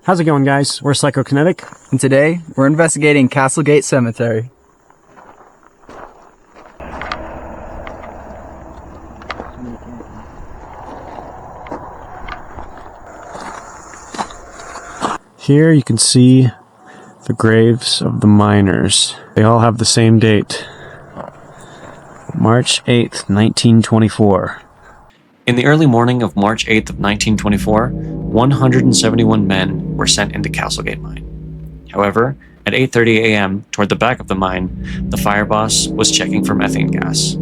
How's it going, guys? We're Psychokinetic. And today, we're investigating Castlegate Cemetery. Here you can see the graves of the miners. They all have the same date. March 8th, 1924. In the early morning of March 8th of 1924, 171 men were sent into Castlegate mine. However, at 8:30 a.m., toward the back of the mine, the fire boss was checking for methane gas.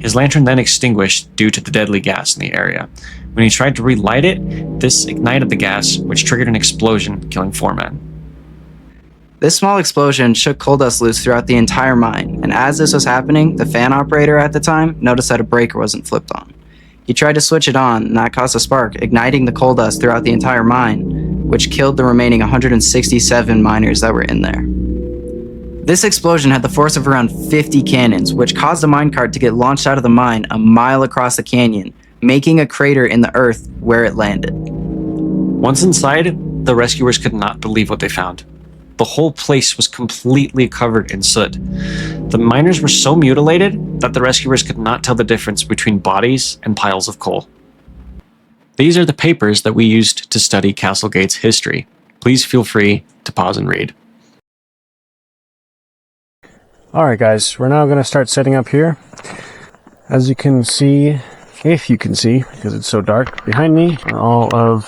His lantern then extinguished due to the deadly gas in the area. When he tried to relight it, this ignited the gas, which triggered an explosion, killing 4 men. This small explosion shook coal dust loose throughout the entire mine, and as this was happening, the fan operator at the time noticed that a breaker wasn't flipped on. He tried to switch it on, and that caused a spark, igniting the coal dust throughout the entire mine, which killed the remaining 167 miners that were in there. This explosion had the force of around 50 cannons, which caused a minecart to get launched out of the mine a mile across the canyon, making a crater in the earth where it landed. Once inside, the rescuers could not believe what they found. The whole place was completely covered in soot. The miners were so mutilated that the rescuers could not tell the difference between bodies and piles of coal. These are the papers that we used to study Castlegate's history. Please feel free to pause and read. Alright guys, we're now going to start setting up here. As you can see, if you can see, because it's so dark, behind me are all of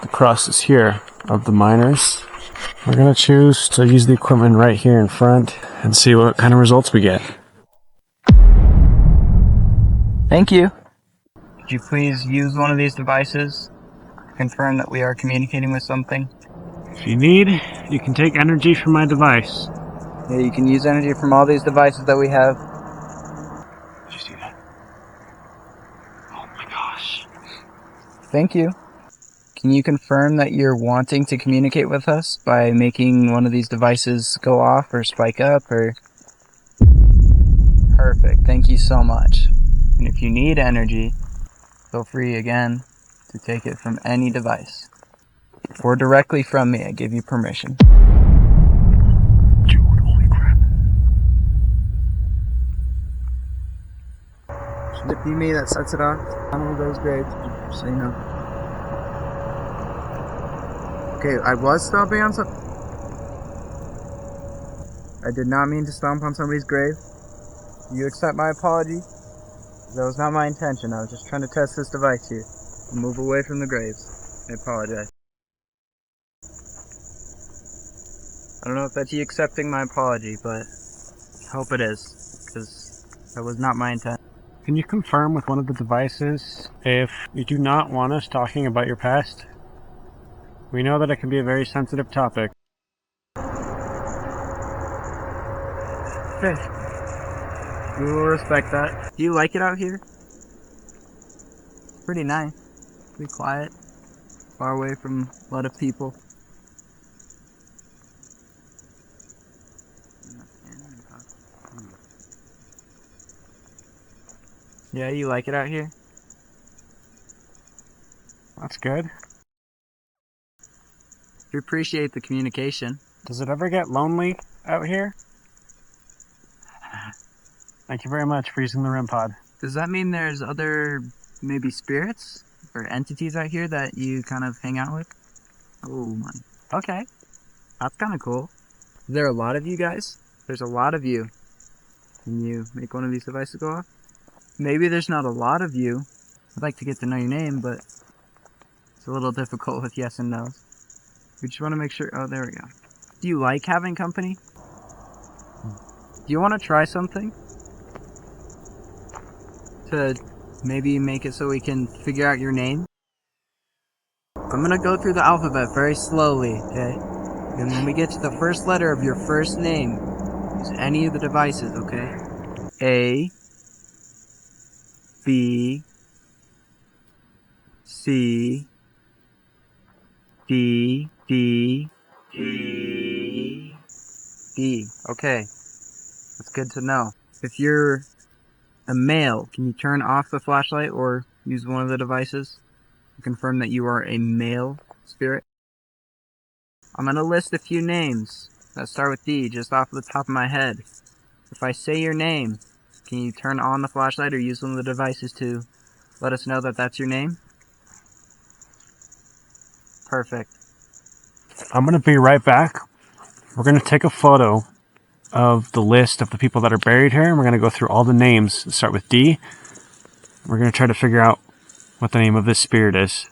the crosses here of the miners. We're going to choose to use the equipment right here in front and see what kind of results we get. Thank you. Could you please use one of these devices to confirm that we are communicating with something? If you need, you can take energy from my device. Yeah, you can use energy from all these devices that we have. Did you see that? Oh my gosh. Thank you. Can you confirm that you're wanting to communicate with us by making one of these devices go off or spike up or... Perfect. Thank you so much. And if you need energy, feel free again to take it from any device. Or directly from me. I give you permission. Dude, holy crap. Should it be me that sets it off? I'm one of those graves, so you know. Okay, I was stomping on I did not mean to stomp on somebody's grave. You accept my apology? That was not my intention. I was just trying to test this device here. Move away from the graves. I apologize. I don't know if that's you accepting my apology, but I hope it is, because that was not my intent. Can you confirm with one of the devices if you do not want us talking about your past? We know that it can be a very sensitive topic. Okay. We will respect that. Do you like it out here? Pretty nice. Pretty quiet. Far away from a lot of people. Yeah, you like it out here? That's good. We appreciate the communication. Does it ever get lonely out here? Thank you very much for using the REM pod. Does that mean there's other, maybe spirits or entities out here that you kind of hang out with? Oh my. Okay. That's kind of cool. Is there a lot of you guys? There's a lot of you. Can you make one of these devices go off? Maybe there's not a lot of you. I'd like to get to know your name, but it's a little difficult with yes and no's. We just want to make sure. Oh, there we go. Do you like having company? Do you want to try something? To maybe make it so we can figure out your name? I'm gonna go through the alphabet very slowly, okay? And when we get to the first letter of your first name, use any of the devices, okay? A, B, C, D, D, E, D. Okay. That's good to know. If you're a male, can you turn off the flashlight or use one of the devices to confirm that you are a male? spirit? I'm gonna list a few names that start with D, just off the top of my head. If I say your name, can you turn on the flashlight or use one of the devices to let us know that that's your name? Perfect. I'm going to be right back. We're going to take a photo of the list of the people that are buried here, and we're going to go through all the names that start with D. We're going to try to figure out what the name of this spirit is.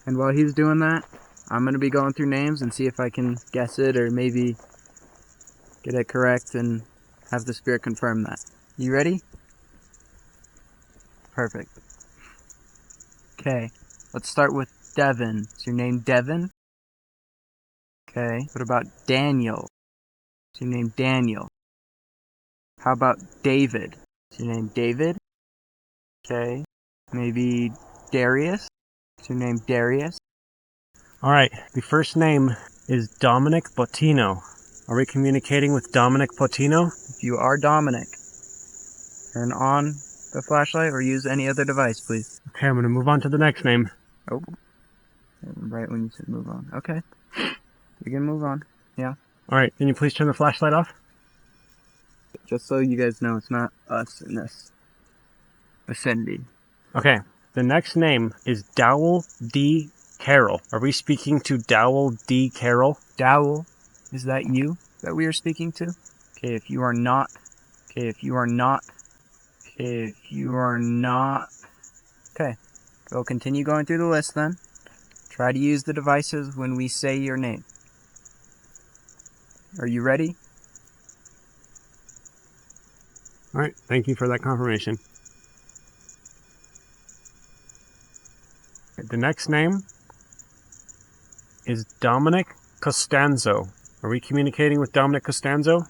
And while he's doing that, I'm going to be going through names and see if I can guess it or maybe get it correct and have the spirit confirm that. You ready? Perfect. Okay, let's start with Devin. Is your name Devin? Okay, what about Daniel? Is your name Daniel? How about David? Is your name David? Okay, maybe Darius? Is your name Darius? All right, the first name is Dominic Bottino. Are we communicating with Dominic Bottino? If you are Dominic, turn on the flashlight or use any other device, please. Okay, I'm going to move on to the next name. Oh, right when you said move on. Okay, you can move on. Yeah. All right, can you please turn the flashlight off? Just so you guys know, it's not us in this vicinity. Okay, the next name is Dowell D. Carroll. Are we speaking to Dowell D. Carroll? Dowell, is that you that we are speaking to? Okay, if you are not. Okay, if you are not. Okay, if you are not. Okay, we'll continue going through the list then. Try to use the devices when we say your name. Are you ready? All right, thank you for that confirmation. The next name is Dominic Costanzo. Are we communicating with Dominic Costanzo?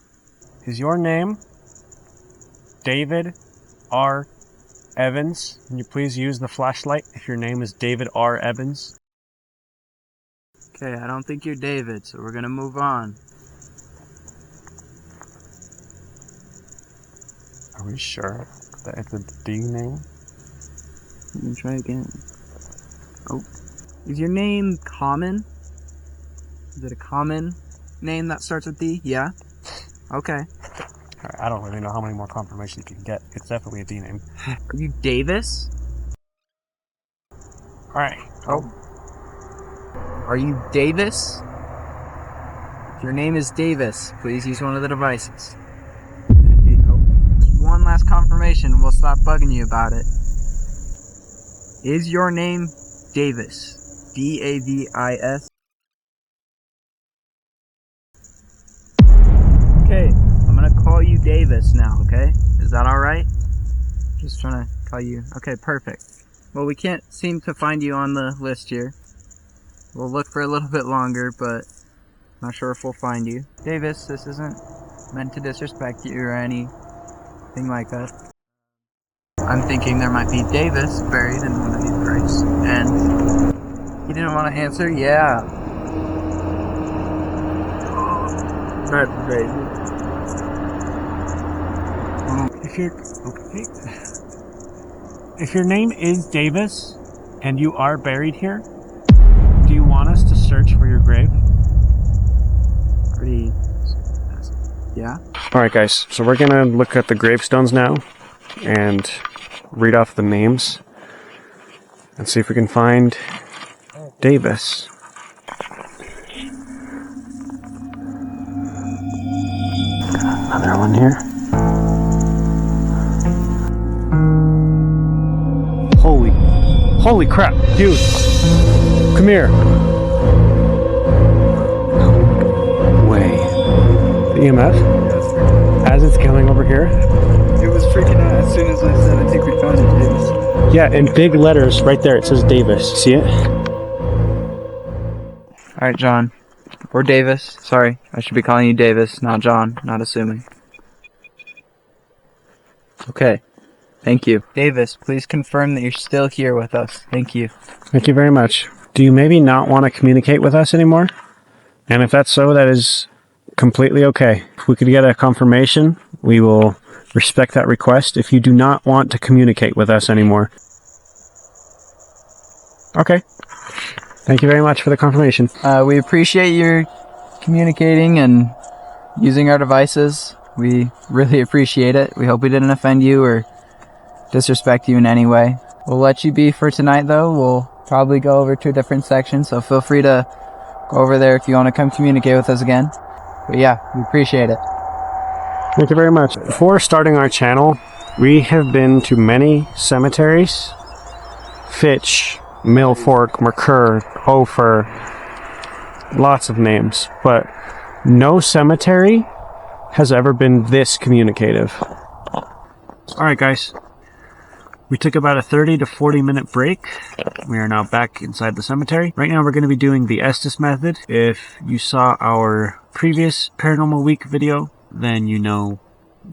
Is your name David R. Evans? Can you please use the flashlight if your name is David R. Evans? Okay, I don't think you're David, so we're gonna move on. Are we sure that it's a D name? Let me try again. Oh. Is your name common? Is it a common name that starts with D? Yeah? Okay. I don't really know how many more confirmations you can get. It's definitely a D name. Are you Davis? Alright. Oh. Are you Davis? If your name is Davis, please use one of the devices. One last confirmation, we'll stop bugging you about it. Is your name Davis? D-A-V-I-S? Okay, I'm gonna call you Davis now, okay? Is that alright? Just trying to call you. Okay, perfect. Well, we can't seem to find you on the list here. We'll look for a little bit longer, but not sure if we'll find you. Davis, this isn't meant to disrespect you or anything like that. I'm thinking there might be Davis buried in one of these graves, and he didn't want to answer. Yeah. That's crazy. If your name is Davis and you are buried here, do you want us to search for your grave? Pretty. Yeah. All right, guys. So we're gonna look at the gravestones now and read off the names and see if we can find Davis. Another one here. Holy crap, dude. Come here. No way. The EMF? As it's coming over here? It was freaking out as soon as I said, I think we found it, Davis. Yeah, in big letters right there, it says Davis. See it? Alright, John. Or Davis. Sorry, I should be calling you Davis, not John. Not assuming. Okay. Thank you. Davis, please confirm that you're still here with us. Thank you. Thank you very much. Do you maybe not want to communicate with us anymore? And if that's so, that is completely okay. If we could get a confirmation, we will respect that request if you do not want to communicate with us anymore. Okay. Thank you very much for the confirmation. We appreciate your communicating and using our devices. We really appreciate it. We hope we didn't offend you or disrespect you in any way. We'll let you be for tonight, though. We'll probably go over to a different section, so feel free to go over there if you want to come communicate with us again. But yeah, we appreciate it. Thank you very much. Before starting our channel, we have been to many cemeteries. Fitch, Milford, Mercur, Ophir, lots of names, but no cemetery has ever been this communicative. Alright guys, we took about a 30 to 40 minute break. We are now back inside the cemetery. Right now we're going to be doing the Estes method. If you saw our previous Paranormal Week video, then you know,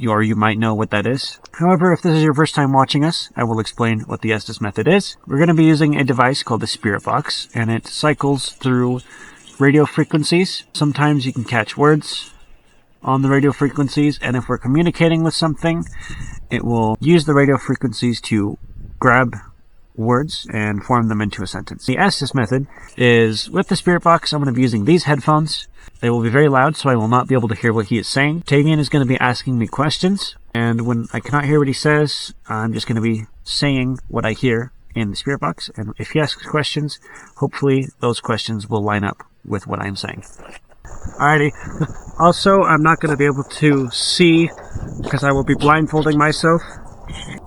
or you might know what that is. However, if this is your first time watching us, I will explain what the Estes method is. We're going to be using a device called the Spirit Box, and it cycles through radio frequencies. Sometimes you can catch words on the radio frequencies, and if we're communicating with something, it will use the radio frequencies to grab words and form them into a sentence. The Estes method is, with the Spirit Box, I'm going to be using these headphones. They will be very loud, so I will not be able to hear what he is saying. Tavian is going to be asking me questions, and when I cannot hear what he says, I'm just going to be saying what I hear in the Spirit Box, and if he asks questions, hopefully those questions will line up with what I'm saying. Alrighty. Also, I'm not going to be able to see because I will be blindfolding myself.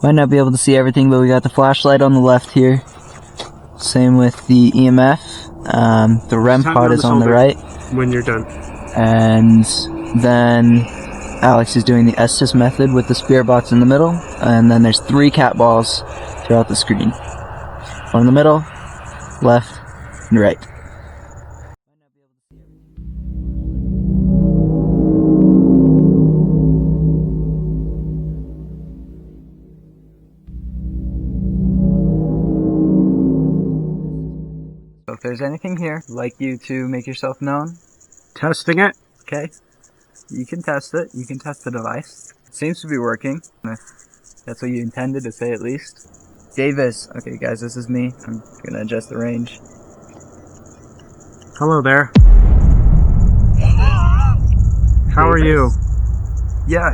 Might not be able to see everything, but we got the flashlight on the left here. Same with the EMF. The REM pod is on the right. When you're done. And then Alex is doing the Estes method with the Spirit Box in the middle. And then there's 3 cat balls throughout the screen. One in the middle, left, and right. So if there's anything here, I'd like you to make yourself known. Testing it. Okay. You can test it. You can test the device. It seems to be working. If that's what you intended to say, at least. Davis. Okay, guys, this is me. I'm gonna adjust the range. Hello there. How are you? Yeah.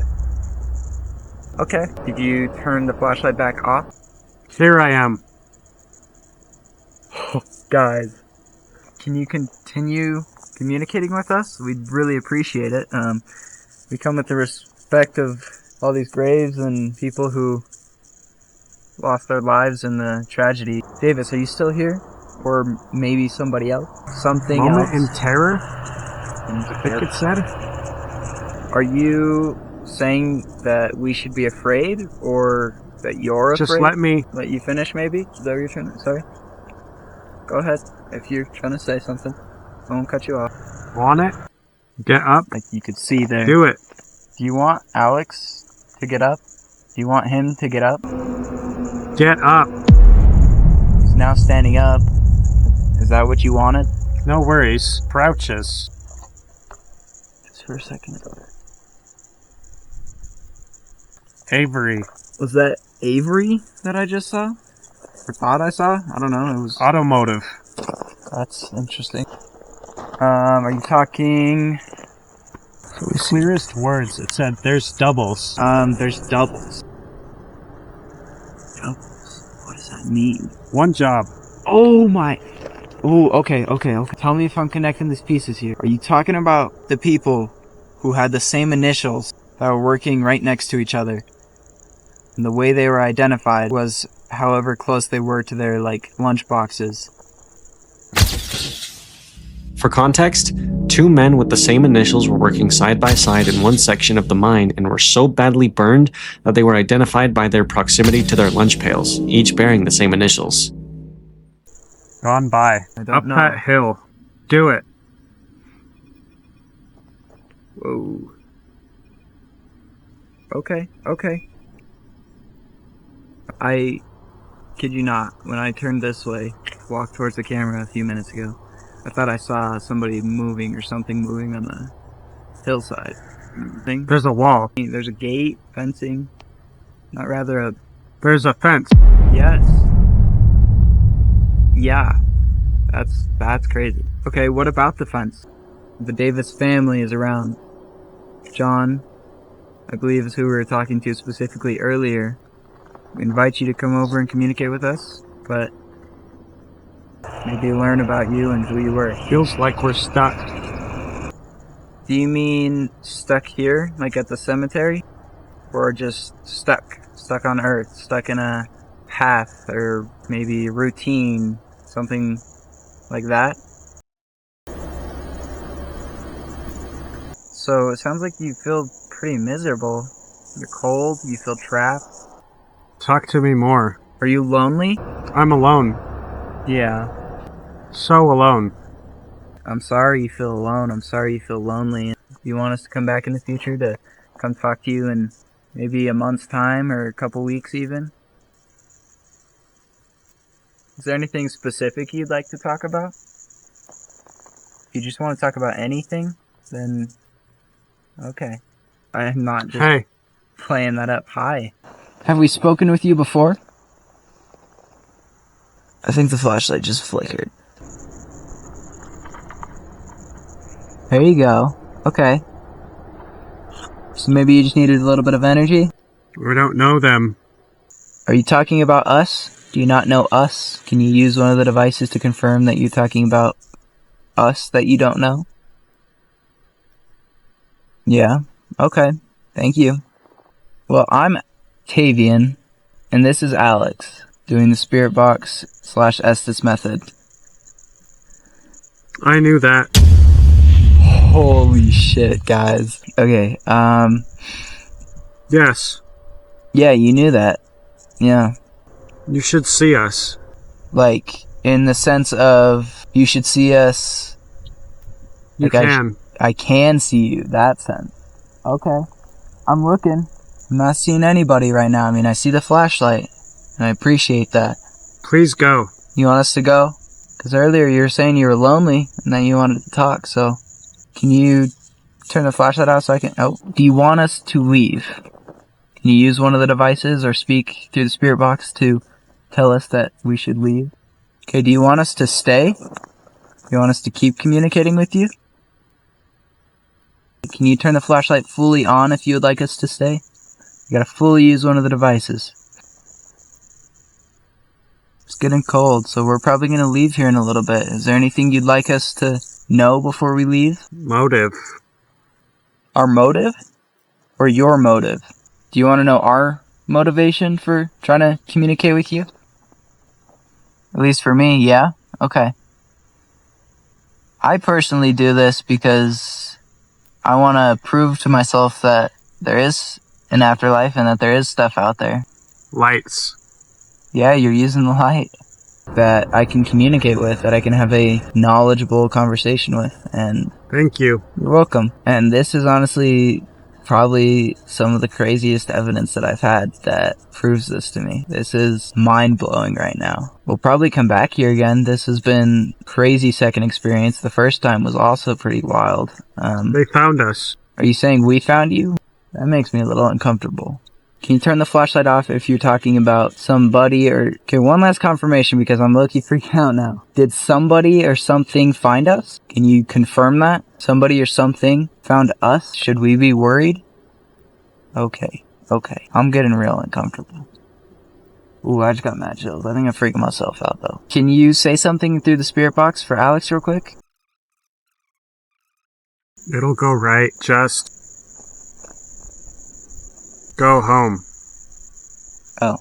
Okay. Did you turn the flashlight back off? Here I am. Guys, can you continue communicating with us? We'd really appreciate it. We come with the respect of all these graves and people who lost their lives in the tragedy. Davis, are you still here? Or maybe somebody else? Something Moment else? in terror? I think it said. Are you saying that we should be afraid, or that you're afraid? Just let me. Let you finish, maybe? Is that what you're trying to say? Go ahead, if you're trying to say something. I won't cut you off. Want it? Get up. Like you could see there. Do it. Do you want Alex to get up? Do you want him to get up? Get up. He's now standing up. Is that what you wanted? No worries. Crouches. Just for a second. Avery. Was that Avery that I just saw? Or thought I saw? I don't know. It was. Automotive. That's interesting. Are you talking? Clearest words. It said there's doubles. There's doubles. Doubles? What does that mean? One job. Oh my. Oh, okay. Tell me if I'm connecting these pieces here. Are you talking about the people who had the same initials that were working right next to each other? And the way they were identified was however close they were to their, lunch boxes. For context, 2 men with the same initials were working side by side in one section of the mine and were so badly burned that they were identified by their proximity to their lunch pails, each bearing the same initials. Gone by. I don't Up know. that hill. Do it. Whoa. Okay. I kid you not, when I turned this way, walked towards the camera a few minutes ago, I thought I saw somebody moving or something moving on the hillside. Thing. There's a wall. There's a gate, fencing, not rather a... There's a fence. Yes. Yeah. That's crazy. Okay, what about the fence? The Davis family is around. John, I believe, is who we were talking to specifically earlier. We invite you to come over and communicate with us, but maybe learn about you and who you were. Feels like we're stuck. Do you mean stuck here, like at the cemetery? Or just stuck on Earth, stuck in a path or maybe routine, something like that? So it sounds like you feel pretty miserable. You're cold, you feel trapped. Talk to me more. Are you lonely? I'm alone. Yeah. So alone. I'm sorry you feel alone. I'm sorry you feel lonely. You want us to come back in the future to come talk to you in maybe a month's time or a couple weeks even? Is there anything specific you'd like to talk about? If you just want to talk about anything, then okay. I'm not just Hey, playing that up. Hi. Have we spoken with you before? I think the flashlight just flickered. There you go. Okay. So maybe you just needed a little bit of energy? we don't know them. Are you talking about us? Do you not know us? Can you use one of the devices to confirm that you're talking about us that you don't know? Yeah. Okay. Thank you. Well, I'm Tavian, and this is Alex, doing the Spirit Box / Estes method. I knew that. Holy shit, guys. Okay, Yes, yeah, you knew that. Yeah. you should see us. Like, in the sense of, you should see us. You Like can. I can see you, that sense. Okay. I'm looking. I'm not seeing anybody right now. I mean, I see the flashlight, and I appreciate that. Please go. You want us to go? Because earlier you were saying you were lonely, and that you wanted to talk, so... Can you turn the flashlight out so I can... Oh, do you want us to leave? Can you use one of the devices or speak through the spirit box to tell us that we should leave? Okay, do you want us to stay? You want us to keep communicating with you? Can you turn the flashlight fully on if you would like us to stay? You gotta fully use one of the devices. It's getting cold, so we're probably gonna leave here in a little bit. Is there anything you'd like us to know before we leave? Motive. Our motive? Or your motive? Do you want to know our motivation for trying to communicate with you? At least for me, yeah? Okay. I personally do this because I want to prove to myself that there is an afterlife and that there is stuff out there. Lights. Yeah, you're using the light that I can communicate with, that I can have a knowledgeable conversation with, and Thank you. you're welcome. And this is honestly probably some of the craziest evidence that I've had that proves this to me. This is mind-blowing right now. We'll probably come back here again. This has been crazy second experience. The first time was also pretty wild. They found us. Are you saying we found you? That makes me a little uncomfortable. Can you turn the flashlight off if you're talking about somebody or... Okay, one last confirmation because I'm low-key freaking out now. Did somebody or something find us? Can you confirm that? Somebody or something found us? Should we be worried? Okay. I'm getting real uncomfortable. Ooh, I just got mad chills. I think I'm freaking myself out though. Can you say something through the spirit box for Alex real quick? It'll go right. Just go home. Oh.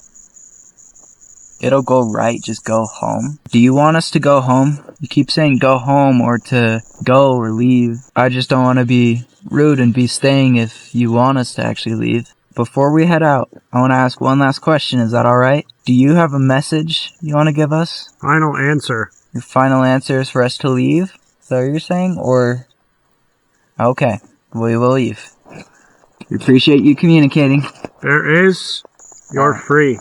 It'll go right, just go home. Do you want us to go home? You keep saying go home or to go or leave. I just don't want to be rude and be staying if you want us to actually leave. Before we head out, I want to ask one last question. Is that alright? Do you have a message you want to give us? Final answer. Your final answer is for us to leave? Is that what you're saying? Or... Okay, we will leave. We appreciate you communicating. There is. You're free.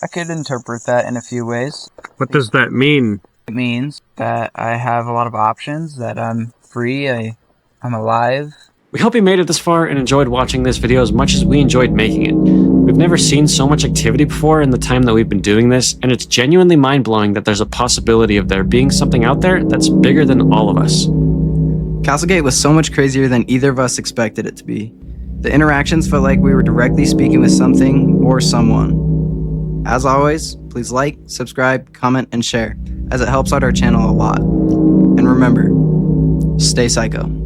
I could interpret that in a few ways. What does that mean? It means that I have a lot of options, that I'm free, I'm alive, We hope you made it this far and enjoyed watching this video as much as we enjoyed making it. We've never seen so much activity before in the time that we've been doing this, and it's genuinely mind-blowing that there's a possibility of there being something out there that's bigger than all of us. Castlegate was so much crazier than either of us expected it to be. The interactions felt like we were directly speaking with something or someone. As always, please like, subscribe, comment, and share, as it helps out our channel a lot. And remember, stay psycho.